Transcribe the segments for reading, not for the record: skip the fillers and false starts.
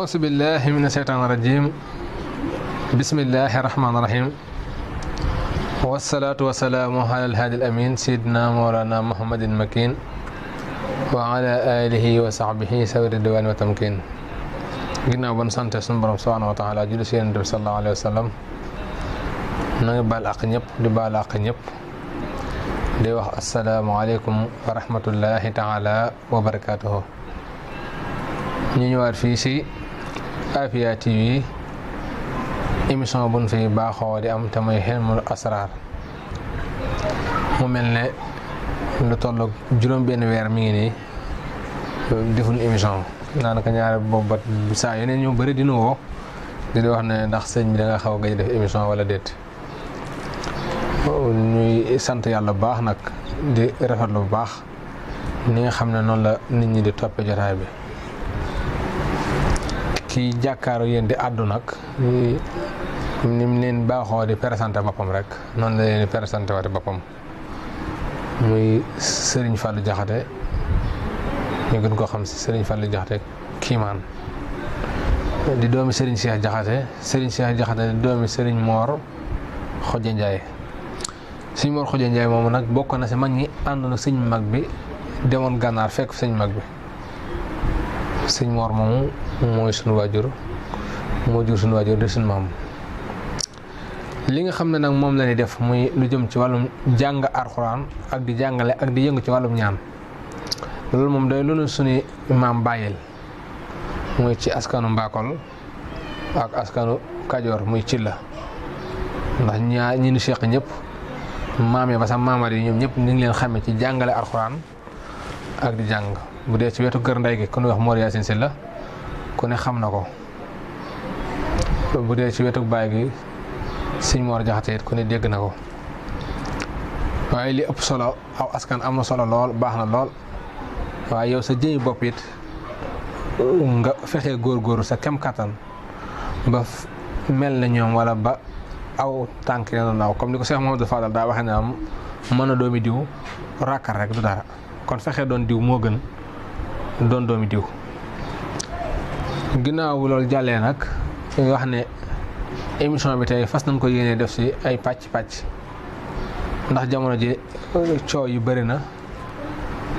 أعوذ بالله من الشيطان الرجيم بسم الله الرحمن الرحيم والصلاة والسلام على الهادي الأمين سيدنا مولانا محمد المكين وعلى آله وصحبه سوير الدوان وتمكين ginnaaw ban sant sunu borom subhanahu wa taala julli si Yonent bi sallallahu alayhi wa sallam na nga baal àq ñëpp di baal àq ñëpp di wax asalaamaaleykum wa rahmatullahi taala wa barakaatuhu. ñu ñëwaat fii si Afia TV émission buñ fi baaxoo di am te muy Hilmul Asrar mu mel ne lu toll juróom benn weer mi ngi nii deful émission daanaka ñaari boobu ba saa yeneen ñu bëri dina woo di wax ne ndax sëñ bi da nga xaw a gëj def émission wala déet. ñuy sant yàlla bu baax nag di rafetlu bu baax ni nga xam ne noonu la nit ñi di toppee jotaay bi. kii jàkkaaru yéen di àddu nag ni mu leen baaxoo di présenté boppam rek noonu la leen di présenté waate boppam muy Serigne Fallou Diakhaté ñu gën koo xam si Serigne Fallou Diakhaté Kiimaan di doomi Serigne Cheikh Diakhaté Serigne Cheikh Diakhaté di doomi Serigne Mor Xodja Ndiaye. Serigne Mor Xodja Ndiaye moomu nag bokk na si mag ñi ànd na sëñ mag bi demoon gànnaar fekk sëñ mag bi. Serigne Mor moomu mooy sunu waajur moo jur sunu waajur di sunu maam. li nga xam ne nag moom la ñuy def muy lu jëm ci wàllum jàng alxuraan ak di jàngale ak di yëngu ci wàllum ñaan loolu moom day lu nu suñu maam bàyyil muy ci askanu Mbakol ak askanu Kajoor muy ci la ndax ñi ni seq ñëpp maam yi ba sax maamar yi ñoom ñëpp ñu ngi leen xamee ci jàngale alxuraan ak di jàng bu dee ci wetu kër ndey gi ku ñuy wax Mor Yaasin Si la ku ne xam na ko bu dee ci wetu baay gi Sëñ Mor Jaxate it ku ne dégg na ko waaye li ëpp solo aw askan am na solo lool baax na lool waaye yow sa jëmi bopp it nga fexee góorgóorlu sa kem kattan ba mel na ñoom wala ba aw tànk yoonu naaw comme ni ko Cheikh Mamadou Fadal daa waxee ne am mën a doomi diw rakkar rek du dara kon fexee doon diw moo gën doon doomi diw. ginnaaw bu loolu jàllee nag wax ne émission bi tey fas nañ ko yéenee def si ay pàcc ndax jamono ji coow yu bëri na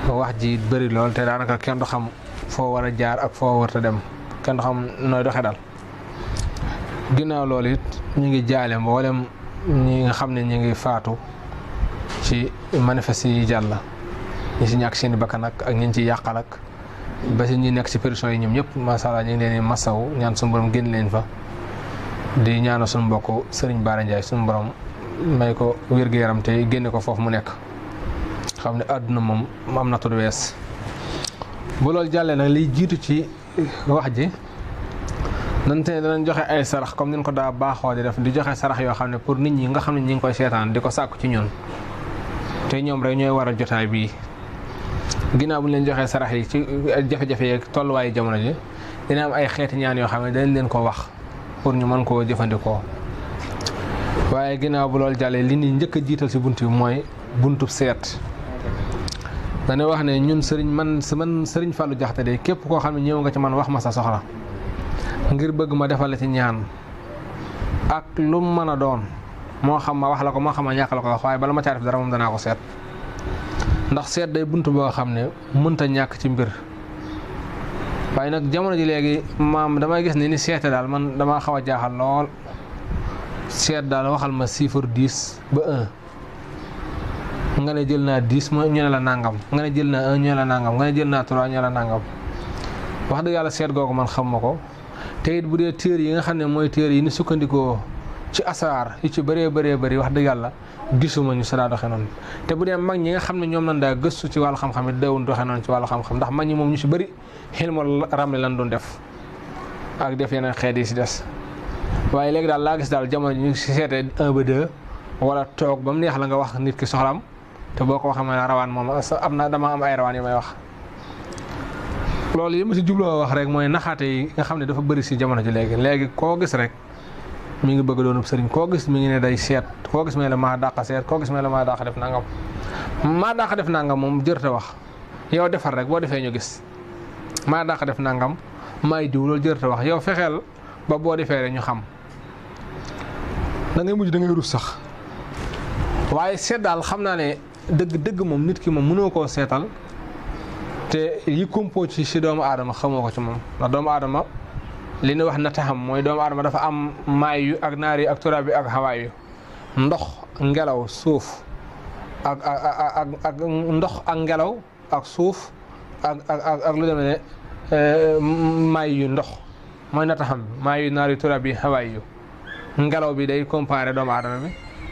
wax ji bëri lool te daanaka kenn du xam foo war a jaar ak foo war a dem kenn du xam nooy doxee daal. ginnaaw loolu it ñu ngi jaale mboolem ñi nga xam ne ñu ngi faatu ci manifeste yi jàll ñi si ñàkk seen i bakkan ak ñi ci yàqal ak ba si ñi nekk si prison yi ñoom ñëpp macha allah ñu ngi leen di masawu ñaan suñu borom génn leen fa. di ñaanal suñu mbokk Serigne Bara Ndiaye suñu borom may ko wér-gu-yaram te génne ko foofu mu nekk xam ne àdduna moom am na tudd wees. bu loolu jàllee nag liy jiitu ci wax ji nante danañ joxe ay sarax comme ni ko daa baaxoo di def di joxe sarax yoo xam ne pour nit ñi nga xam ne ñi ngi koy seetaan di ko sàkku ci ñun te ñoom rek ñooy waral jotaay bii. ginnaaw bu ñu leen joxee sarax yi ci jafe-jafe yeeg tolluwaayu jamono ji dina am ay xeeti ñaan yoo xam ne dañ leen ko wax. pour ñu mën koo jëfandikoo waaye ginnaaw bu loolu jàllee li ni njëkk a jiital si bunt bi mooy buntub seet. dañuy wax ne ñun man Serigne Fallou Diakhaté de képp koo xam ne ñëw nga ci man wax ma sa soxla ngir bëgg ma defal la ci ñaan ak lu mu mën a doon moo xam ma wax la ko moo xam ma ñàkk la ko wax waaye bala ma caa def dara moom danaa ko seet ndax seet day bunt boo xam ne mënta ñàkk ci mbir. waaye nag jamono ji léegi maam damay gis ni seete daal man damaa xaw a jaaxal lool seet daal waxal ma chiffre 10 ba 1 nga ne jël naa 10 ñu ne la nangam nga ne jël naa 1 ñu ne la nangam nga ne jël naa 3 ñu ne la nangam wax dëgg yàlla seet googu man xam ma ko te it bu dee téer yi nga xam ne mooy téer yi ni sukkandikoo ci asaar yu ci bëree bëri wax dëgg yàlla gisuma ñu sa daa doxee noonu te bu dee mag ñi nga xam ne ñoom lañ daa gëstu ci wàllu xam-xam it dawun doxee noonu ci wàllu xam-xam ndax mag ñi moom ñu si bëri xilmul ramli lan doon def ak def yeneen xeet yi si des waaye léegi daal laa gis daal jamono ñu si seetee 1 ba 2 wala toog ba mu neex la nga wax nit ki soxlaam te boo ko waxee ma rawaan moom dama am ay rawaan yu may wax. loolu yi ma si jubloo wax rek mooy naxaate yi nga xam ne dafa bëri si jamono ji léegi koo gis rek mi ngi bëgg doonub sëriñ koo gis mi ngi ne day seet koo gis mi la maa dàq seet koo gis mi la maa dàq def nangam moom jërte wax yow defar rek boo defee ñu gis maa dàq def nangam maay diw loolu jërëta wax yow fexeel ba boo defee rek ñu xam da ngay mujj da ngay rus sax waaye seet daal xam naa ne dëgg moom nit ki moom mënoo koo seetal te yi compo ci doomu aadama xamoo ko ci moom ndax doomu aadama li ñu wax nataxam mooy doomu aadama dafa am maay yu ak naar yi ak turaab yi ak xawaay yu ndox ngelaw suuf ak ndox ak ngelaw ak suuf ak lu demee ne maay yu ndox mooy nataxam maay yu naar yu turaab yi xawaay yu ngelaw bi day comparé doomu aadama bi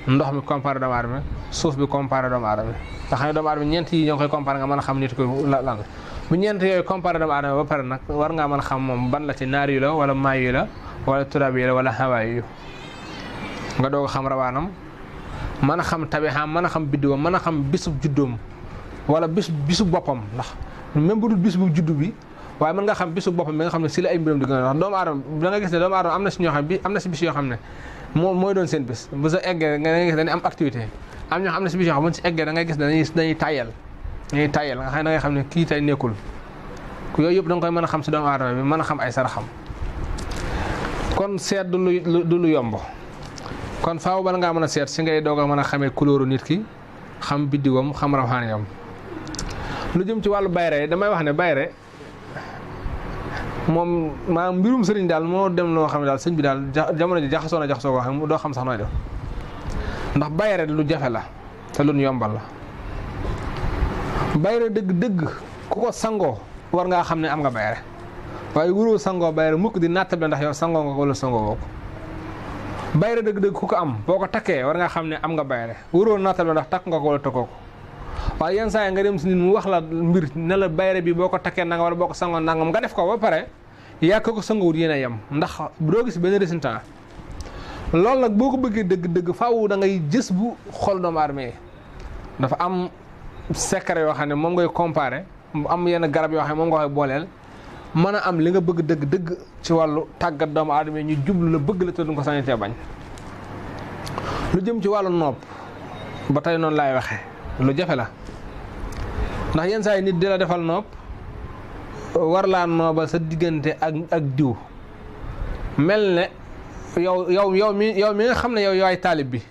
ndox mi comparé doomu aadama suuf bi comparé doomu aadama nga xam ne doomu aadama ñeent yi ñoo ngi koy comparé nga mën a xam nit ko lan bu ñeent yooyu comparé doomu aadama ba pare nag war ngaa mën a xam moom ban la ci naar yu la wala maay yu la wala turaab yi la wala xawaay yu nga doog a xam rawaanam mën a xam tabixaam mën a xam biddiwam mën a xam bisub juddoom wala bisu boppam ndax même bu dul bis bu juddu bi waaye mën nga xam bisu boppam bi nga xam ne si la ay mbiram di gën a wax doomu aadama da nga gis ne doomu aadama am na si ñoo xam bi am na si bis yoo xam ne mooy doon seen bis bu sa eggee nga gis dañuy am activité am ñoo xam ne si bis yoo xam ne si eggee da ngay gis dañuy tàyyal nga xam ne da ngay xam ne kii tey nekkul yooyu yëpp da nga koy mën a xam si doomu aadama bi mën a xam ay saraxam kon seet du lu yomb kon faaw bala ngaa mën a seet si ngay doog a mën a xamee couleur nit ki xam biddiwam xam rawxaaniyam lu jëm ci wàllu bayre damay wax ne bayre moom maa mbirum sëriñ daal moo dem loo xam ne daal sëñ bi daal jamono ji jaxasoo koo xam doo xam sax nooy def ndax bayre lu jafe la te lu yombal la bayre dëgg ku ko sangoo war ngaa xam ne am nga bayre waaye wuroo sangoo bayre mukk di nattable ndax yow sangoo nga ko wala sangoo woo ko bayre dëgg ku ko am boo ko takkee war nga xam ne am nga bayre wuroo nattable ndax takk nga ko wala takkoo ko waaye yenn saa yi nga dem si nit mu wax la mbir ne la bayre bi boo ko takkee nangam wala boo ko sangoo nangam nga def ko ba pare yaa ko sangoowut yéen a yem ndax doo gis benn résultat loolu nag boo ko bëggee dëgg faaw da ngay gis bu xol doomu aadama yi dafa am secret yoo xam ne moom ngay comparé am yenn garab yoo xam ne moom nga koy booleel mën a am li nga bëgg dëgg ci wàllu tàggat doomu aadama yi ñu jublu la bëgg la te duñ ko sañatee bañ lu jëm ci wàllu nopp ba tey noonu laay waxee lu jafe la ndax yenn saa yi nit di la defal nopp war laa noobal sa diggante ak diw mel ne yow mi nga xam ne yow yaay taalib bi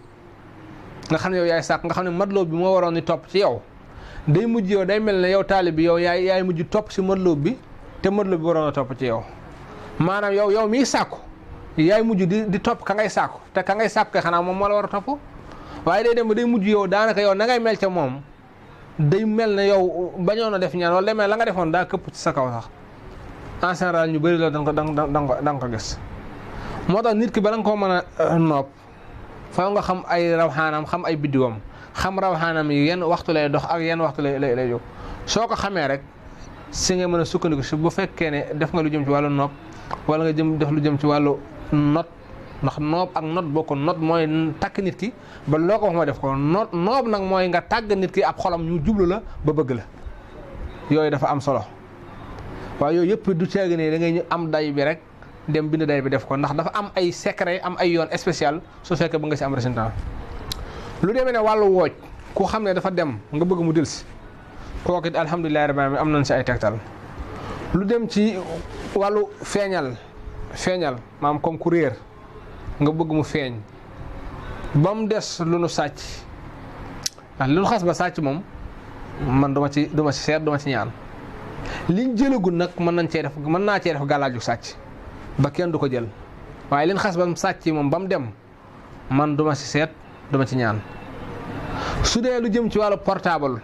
nga xam ne yow yaay sàkk nga xam ne madloo bi moo waroon ni topp ci yow day mujj yow day mel ne yow taalib bi yow yaay mujj topp si madloo bi te madloo bi waroon a topp ci yow maanaam yow miy sàkku yaay mujj di topp ka ngay sàkku te ka ngay sàkku kay xanaa moom moo la war a topp waaye day dem ba day mujj yow daanaka yow na ngay mel ca moom day mel ne yow bañoon a def ñaan wala day mel la nga defoon daa këpp ci sa kaw sax en général ñu bëri la da nga ko gis moo tax nit ki bala nga koo mën a nopp faaw nga xam ay rawxaanam xam ay biddiwam xam rawxaanam yi yenn waxtu lay dox ak yenn waxtu lay jóg soo ko xamee rek si nga mën a sukkandiku si bu fekkee ne def nga lu jëm ci wàllu nopp wala nga def lu jëm ci wàllu not ndax noob ak not bokk not mooy takk nit ki ba loo ko wax ma def ko noob nag mooy nga tàgg nit ki ab xolam ñu jublu la ba bëgg la yooyu dafa am solo waaye yooyu yëpp du ceegi ne da ngay am day bi rek dem bind day bi def ko ndax dafa am ay secret am ay yoon spécial su fekkee ba nga si am résultat lu demee ne wàllu wooj ku xam ne dafa dem nga bëgg mu delsi kooku it alhamdulilah rabbil alamin am nañ si ay tegtal lu dem ci wàllu feeñal maam comme ku réer nga bëgg mu feeñ ba mu des lu nu sàcc ndax lu nu xas ba sàcc moom man duma ci seet duma ci ñaan liñ jëlagul nag mën naa cee def gàllaaju sàcc ba kenn du ko jël waaye liñ xas ba mu sàcc moom ba mu dem man duma ci seet duma ci ñaan su dee lu jëm ci wàllu portable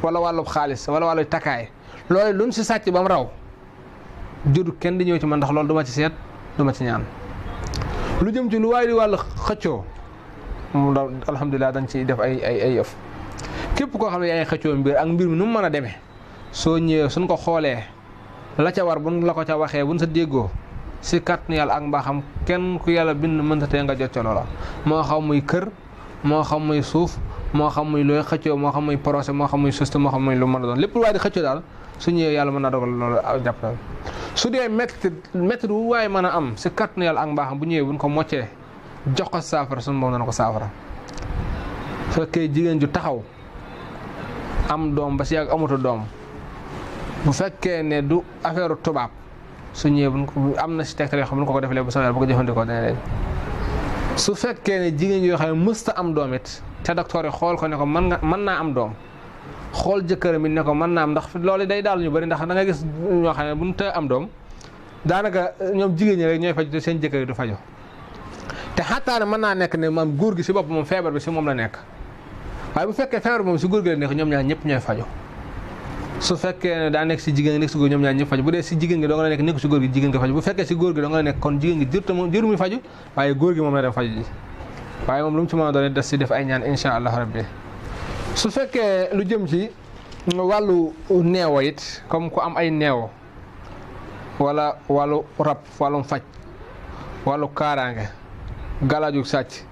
wala wàllu xaalis wala wàllu takkaay loolu luñ si sàcc ba mu raw jëdu kenn di ñëw ci man ndax loolu duma ci seet duma ci ñaan lu jëm ci lu waaye di wàllu xëccoo moom daal alhamdulilah dañ ciy def ay yëf képp koo xam ne yaa ngi xëccoo mbir ak mbir mi nu mu mën a demee soo ñëwee suñ ko xoolee la ca war buñ la ko ca waxee buñ sa déggoo si kàttanu yàlla ak mbaaxam kenn ku yàlla bind mënta tee nga jot ca loola moo xam muy kër moo xam muy suuf moo xam muy looy xëccoo moo xam muy procès moo xam muy suste moo xam muy lu mën a doon lépp lu waaye di xëccoo daal su ñëwee yàlla mën naa dogal loolu jàpp su dee métti wu waaye mën a am si kàttanu yàlla ak mbaaxam bu ñëwee buñ ko moccee jox ko saafara suñu moom dana ko saafara fekkee jigéen ju taxaw am doom ba si yàgg amatu doom bu fekkee ne du affaire tubaab su ñëwee am na si tegtal yoo xam ne ko ko defalee bu soobee bu ko jëfandikoo dana leen su fekkee ne jigéen yoo xam ne mësta am doom it te docteur yi xool ko ne ko mën naa am doom xool jëkkëram it ne ko mën naa am ndax loolu day daal ñu bëri ndax da nga gis ñoo xam ne bu ñu tee am doom daanaka ñoom jigéen ñi rek ñooy faju te seen jëkkër yi du faju te xataa ne mën naa nekk ne maam góor gi si bopp moom feebar bi si moom la nekk waaye bu fekkee feebar moom si góor gi la nekk ñoom ñaar ñëpp ñooy faju su fekkee ne daa nekk si jigéen gi nekk si góor ñoom ñaar ñëpp faju bu dee si jigéen gi doo nga la nekk nekk si góor gi jigéen nga faju bu fekkee si góor gi doo nga la nekk kon jigéen gi jëru muy faju waaye góor gi moom la dem faju ji waaye moom lu mu ci mën a doon des si def ay ñaan insha allah rabbi su fekkee lu jëm ci wàllu neewo it comme ku am ay neewo wala wàllu rab wàllum faj wàllu kaaraange galaaju sàcc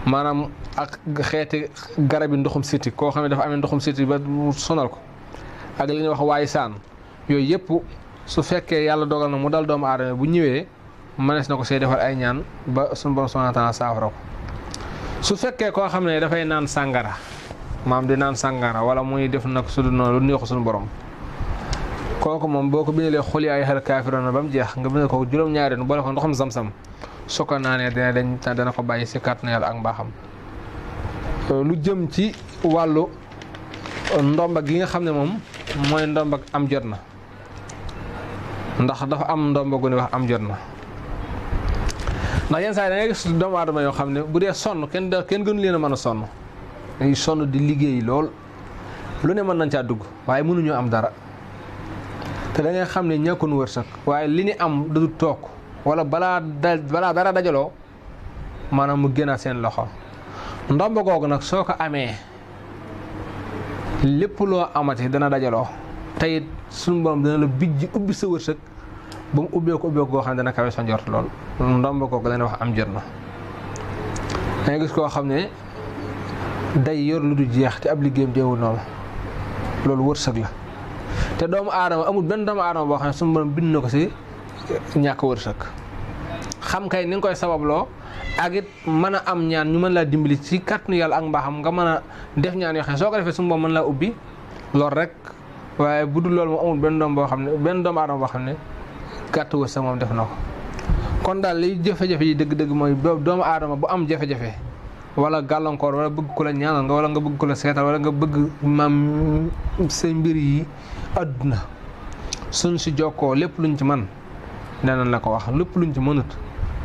maanaam ak xeeti garab yi ndoxum siti koo xam ne dafa amee ndoxum siti ba sonal ko ak li ñuy wax waaye saan yooyu yëpp su fekkee yàlla dogal na mu dal doomu aadama bu ñëwee mënees na ko see defal ay ñaan ba suñu borom subhanahu wa taala saafara ko su fekkee koo xam ne dafay naan sàngara maam di naan sàngara wala muy def nag su dul noonu lu neexu suñu borom kooku moom boo ko bindalee xuli ay xel kaafiroon ba mu jeex nga bindal ko juróom-ñaari nu boole ko ndoxam sam-sam su ko naanee dana ko bàyyi si kàttanu yàlla ak mbaaxam lu jëm ci wàllu ndomba gi nga xam ne moom mooy ndomba am jot na ndax dafa am ndomba gu ne wax am jot na ndax yenn saa yi da ngay gis doomu aadama yoo xam ne bu dee sonn kenn gënu leen a mën a sonn dañuy sonn di liggéey lool lu ne mën nañ caa dugg waaye mënuñoo am dara te da ngay xam ne ñàkkoon wërsëg waaye li ni am du toog wala balaa dara dajaloo maanaam mu génnaat seen loxo ndomba googu nag soo ko amee lépp loo amati dana dajaloo tey suñu borom dana la bijj ubbi sa wërsëg ba mu ubbeeku goo xam ne dana kawe sa njort lool ndomba googu dana wax am jot na da ngay gis koo xam ne day yor lu du jeex te ab liggéeyam jeewul noonu loolu wërsëg la te doomu aadama amul benn doomu aadama boo xam ne suñu borom bind na ko si ñàkk wërsëg xam kay ni nga koy sababloo ak it mën a am ñaan ñu mën laa dimbali ci kàttanu yàlla ak mbaaxam nga mën a def ñaan yoo xam ne soo ko defee suñu borom mën laa ubbi loolu rek waaye bu dul loolu moom amul benn doom boo xam ne benn doomu aadama boo xam ne gàtt wërsëg moom def na ko kon daal liy jafe-jafe yi dëgg-dëgg mooy doomu aadama bu am jafe-jafe wala gàllankoor wala bëgg ku la ñaanal nga wala nga bëgg ku la seetal wala nga bëgg maam say mbir yi àdduna suñ si jokkoo lépp luñ ci man dinañ la ko wax lépp luñ ci mënut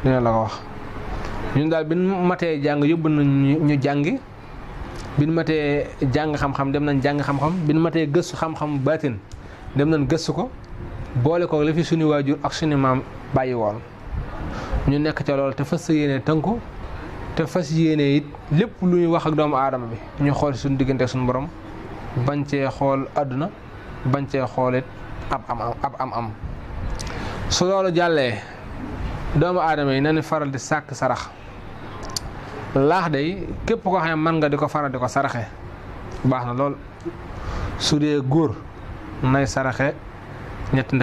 dinañ la ko wax ñun daal bi ñu matee jàng yóbbu nañ ñu jàngi bi ñu matee jàng xam-xam dem nañ jàng xam-xam bi ñu matee gëstu xam-xam baatin dem nañ gëstu ko boole ko la fi suñu waajur ak suñu maam bàyyi woon ñu nekk ca loolu te fas yéene tënku te fas yéene it lépp lu ñu wax ak doomu aadama bi ñu xool suñu diggante suñu borom bañ cee xool àdduna bañ cee xool it ab am su loolu jàllee doomu aadama yi nañu faral di sàkk sarax laax day képp koo xam ne mën nga di ko faral di ko saraxe baax na lool su dee góor nay saraxe ñetti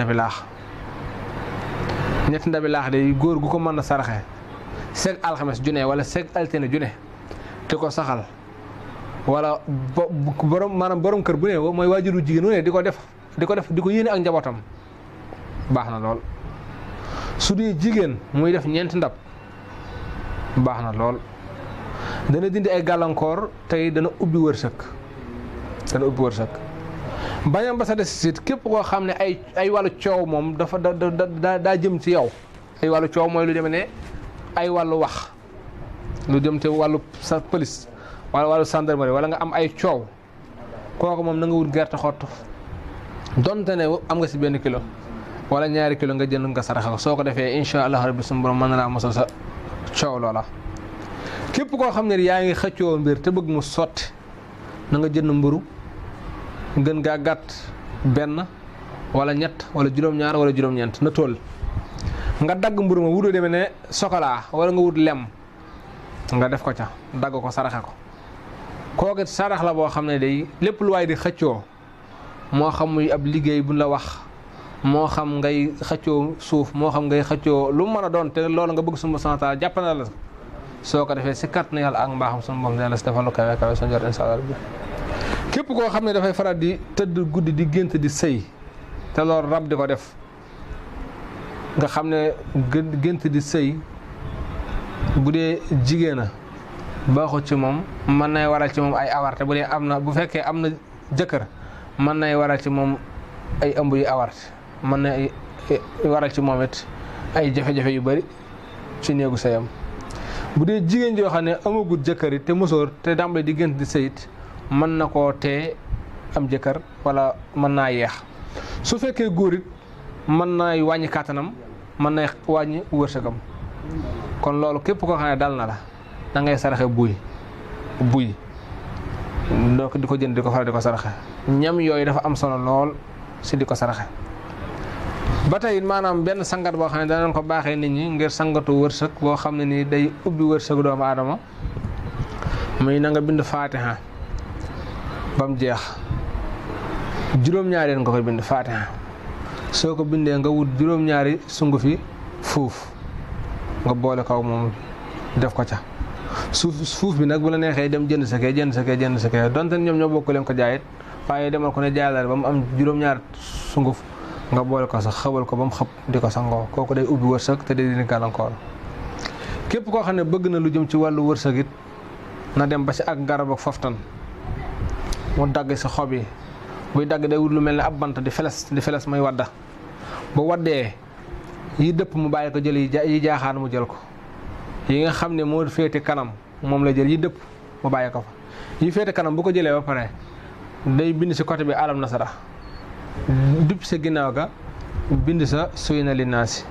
ndabi laax day góor gu ko mën a saraxe seeg alxames june wala seeg altine june te ko saxal wala borom kër bu ne mooy waajuru jigéen wu ne di ko yéene ak njabootam baax na lool su dee jigéen muy def ñeenti ndab baax na lool dana dindi ay gàllankoor tey dana ubbi wërsëg bañam ba sa des sit képp koo xam ne ay wàllu coow moom dafa daa jëm ci yow ay wàllu coow mooy lu demee ne ay wàllu wax lu jëm ci wàllu sa police wala wàllu gendarmerie wala nga am ay coow kooku moom na nga wut gerte xott donte ne am nga si benn kilo wala ñaari kilo nga jënd nga saraxa ko soo ko defee incha allah rabbi suñu borom mën na laa mosal sa coow loola. képp koo xam ne yaa ngi xëccoo mbir te bëgg mu sotti na nga jënd mburu gën gaa gàtt benn wala ñett wala juróom-ñaar wala juróom-ñeent na toll nga dagg mburu ma wutu demee ne chocolat wala nga wut lem nga def ko ca dagg ko saraxe ko kooku sarax la boo xam ne day lépp lu waay di xëccoo moo xam muy ab liggéey buñ la wax moo xam ngay xëccoo suuf moo xam ngay xëccoo lu mën a doon te loolu nga bëgg suma santal jàppana la soo ko defee si kàttanu yàlla ak mbaaxam sunu borom dina la si defal lu kawe kawe sa njort insha Allah bi képp koo xam ne dafay faral di tëdd guddi di gént di sëy te loolu rab di ko def nga xam ne gént di sëy bu dee jigéen a baaxut ci moom mën nay waral ci moom ay awarte bu dee am na bu fekkee am na jëkkër mën nay waral ci moom ay ëmb yu awarte mën na waral ci moom it ay jafe-jafe yu bari ci néegu sëyam bu dee jigéen joo xam ne amagul jëkkër it te musóor te dàmbale di gént di sëyit mën na koo tee am jëkkër wala mën naa yeex su fekkee góor it mën nay wàññi kàttanam mën nay wàññi wërsëgam kon loolu képp koo xam ne dal na la da ngay saraxe buy donc di ko jënd di ko faral di ko saraxe ñam yooyu dafa am solo lool si di ko saraxe ba tey maanaam benn sangat boo xam ne danañ ko baaxee nit ñi ngir sangatu wërsëg boo xam ne nii day ubbi wërsëgu doomu aadama muy na nga bind faatiha ba mu jeex juróom-ñaari nga koy bind faatiha soo ko bindee nga wut juróom-ñaari sungufi fuuf nga boole kaw moom def ko ca fuuf bi nag bu la neexee dem jënd sa kee donte ñoom ñoo bokk leen ko jaayit waaye demal ko ne jaayal ba mu am juróom-ñaar sunguf nga boole ko sax xëbal ko ba mu xëpp di ko sangoo kooku day ubbi wërsëg te day dindi gàllankoor képp koo xam ne bëgg na lu jëm ci wàllu wërsëg it na dem ba ci ak garab ak foftan mu dagg si xob yi buy dagg day wut lu mel ne ab bant di feles may wadda bu waddee yi dëpp mu bàyyi ko jël yi jaaxaan mu jël ko yi nga xam ne moo féete kanam moom la jël yi dëpp mu bàyyi ko fa yi féete kanam bu ko jëlee ba pare day bind si côté bi alam nasara dupp sa ginnaaw ga bind sa suy na li naasi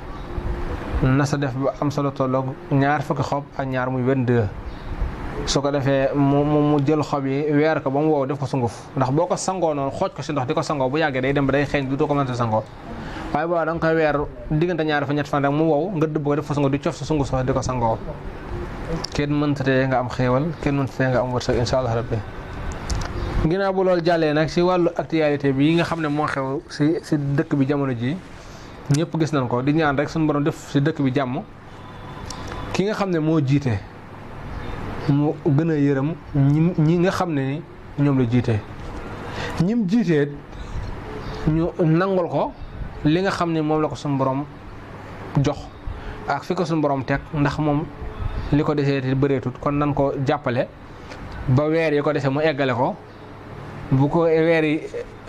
na sa def ba am solo tolloog ñaar fukki xob ak ñaar muy 22 su ko defee mu jël xob yi weer ko ba mu wow def ko sunguf ndax boo ko sangoo noonu xooj ko si ndox di ko sangoo bu yàggee day dem ba day xeeñ du ko mën a sangoo waaye booba da nga koy weer diggante ñaari fa ñett fan rek mu wow nga dëbb ko def ko sangoo di cof sa sunguf sax di ko sangoo kenn mënta tee nga am xéewal kenn mënta tee nga am wërsëg insha allah rabbi ginnaaw bu loolu jàllee nag si wàllu actualité bi yi nga xam ne moo xew si dëkk bi jamono ji ñëpp gis nañ ko di ñaan rek suñu borom def si dëkk bi jàmm ki nga xam ne moo jiite mu gën a yërëm ñi nga xam ne ni ñoom la jiite ñim jiitee ñu nangul ko li nga xam ne moom la ko suñu borom jox ak fi ko suñu borom teg ndax moom li ko desee te bëreetut kon nan ko jàppale ba weer yi ko dese mu eggale ko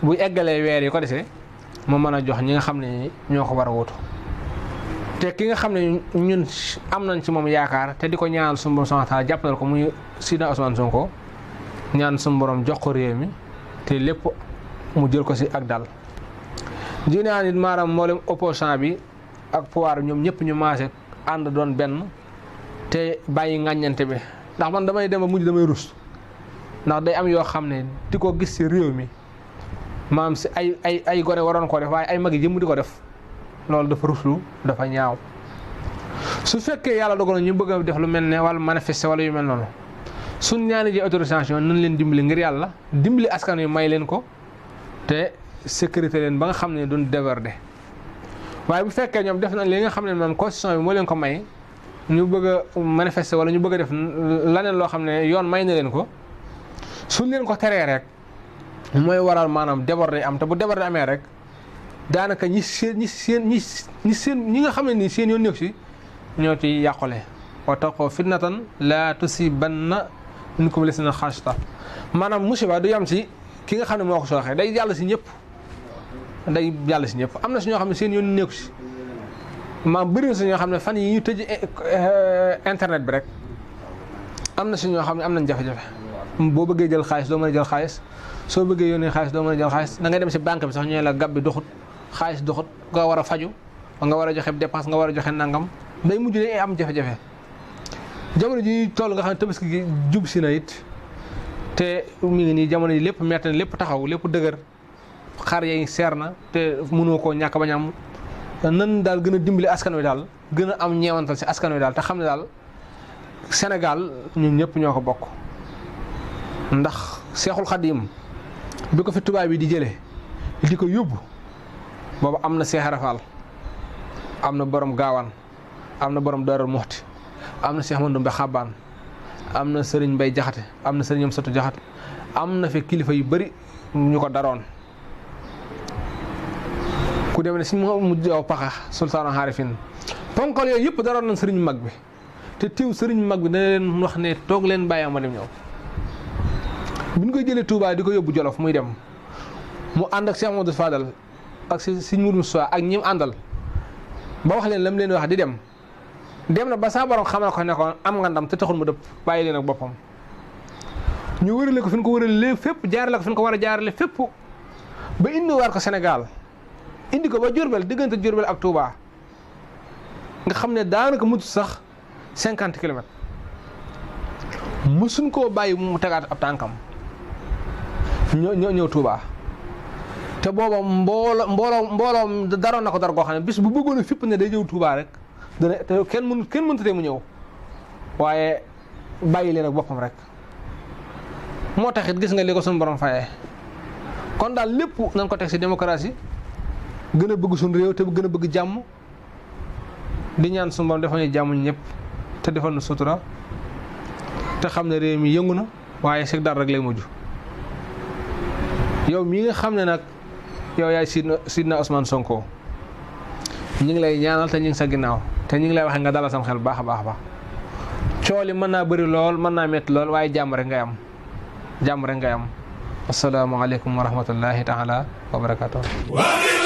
bu eggalee weer yi ko dese mu mën a jox ñi nga xam ne ñoo ko war a wutu te ki nga xam ne ñun am nañ ci moom yaakaar te di ko ñaanal suñu borom subhanahu wa ta'ala jàppale ko muy Sidna Ousmane Sonko ñaan suñu borom jox ko réew mi te lépp mu jël ko si ak dal di ñaan it maanaam mboolem opposition bi ak pouvoir ñoom ñëpp ñu maase ànd doon benn te bàyyi ŋàññante bi ndax man damay dem ba mujj damay rus ndax day am yoo xam ne di ko gis si réew mi maam si ay gone waroon ko def waaye ay mag yi jëmm di ko def loolu dafa ruslu dafa ñaaw su fekkee yàlla dogal na ñu bëgg a def lu mel ne wala manifester wala yu mel noonu suñ ñaani ji autorisation nañ leen dimbali ngir yàlla dimbali askan wi may leen ko te sécurité leen ba nga xam ne duñ déborder waaye bu fekkee ñoom def nañ li nga xam ne moom constitution bi moo leen ko may ñu bëgg a manifester wala ñu bëgg a def laneen loo xam ne yoon may na leen ko suñ leen ko teree rek mooy waral maanaam déborder am te bu déborder amee rek daanaka ñi nga xam ne nii seen yoon nekk si ñoo ci yàqule wa taqoo fitnatan la tusibanna minkum lasina xaasata maanaam musiba du yam si ki nga xam ne moo ko sooxee day jàll si ñëpp am na si ñoo xam ne seen yoon nekku si maam bëri na si ñoo xam ne fan yi ñu tëj internet bi rek am na si ñoo xam ne am nañ jafe-jafe boo bëggee jël xaalis doo mën a jël xaalis soo bëggee yónnee xaalis doo mën a jël xaalis da ngay dem si banque bi sax ñooy la gab bi doxut xaalis doxut nga war a faju nga war a joxe dépense nga war a joxe nangam day mujj day am jafe-jafe jamono ji toll nga xam ne tabaski gi jub si na it te mi ngi nii jamono ji lépp metti na lépp taxaw lépp dëgër xar yi seer na te mënoo koo ñàkk bañ am nan daal gën a dimbali askan wi daal gën a am ñeewantal si askan wi daal te xam ne daal Sénégal ñun ñëpp ñoo ko bokk ndax Seexul Xadiim bi ko fi tubaab bi di jëlee di ko yóbbu boobu am na Seex Rafaal am na borom gaawaan am na borom Daaru Muxti am na Seex Mandumbe Xabaan am na Sëriñ Mbay Jaxate am na Sëriñ Amsatu Jaxate am na fi kilifa yu bari ñu ko daroon ku ku dem ne si mu jaw paxa sultaanu xaarifin ponkal yooyu yëpp daroon nañ sëriñ mag bi te tiw sëriñ mag bi dana leen wax ne toog leen bàyyi ma dem ñëw bi ñu koy jëlee Touba di ko yóbbu Jolof muy dem mu ànd ak Cheikh Amadou Fadal ak si Mourou Moussa ak ñi mu àndal ba wax leen lam leen wax di dem na ba saa borom xamal ko ne ko am nga ndam te taxul mu dëpp bàyyi leen ak boppam ñu wërale ko fi ñu ko wërale lépp fépp jaarale ko fi ñu ko war a jaarale fépp ba indi war ko Sénégal indi ko ba Diourbel diggante Diourbel ak Touba nga xam ne daanaka mujj sax 50 kilomètres mësuñ koo bàyyi mu tegaat ab tànkam ñëw Touba te booba mbooloo daroon na ko dar goo xam ne bis bu bëggoon a fipp ne day ñëw Touba rek dana te kenn mënutee mu ñëw waaye bàyyi leen ak boppam rek moo taxit gis nga li ko suñu borom fayee kon daal lépp nañ ko teg ci démocratie gën a bëgg suñu réew te gën a bëgg jàmm di ñaan suñu borom defal ñu jàmm ñëpp te defal na sutura te xam ne réew mi yëngu na waaye si dara rek lay mujj yow mii nga xam ne nag yow yaay Sidna Ousmane Sonko ñu ngi lay ñaanal te ñu ngi sa ginnaaw te ñu ngi lay waxe nga dalal sam xel baax a baax a baax cooli mën naa bëri lool mën naa métti lool waaye jàmm rek ngay am asalaamaaleykum wa rahmatullahi taala wa barakaatuh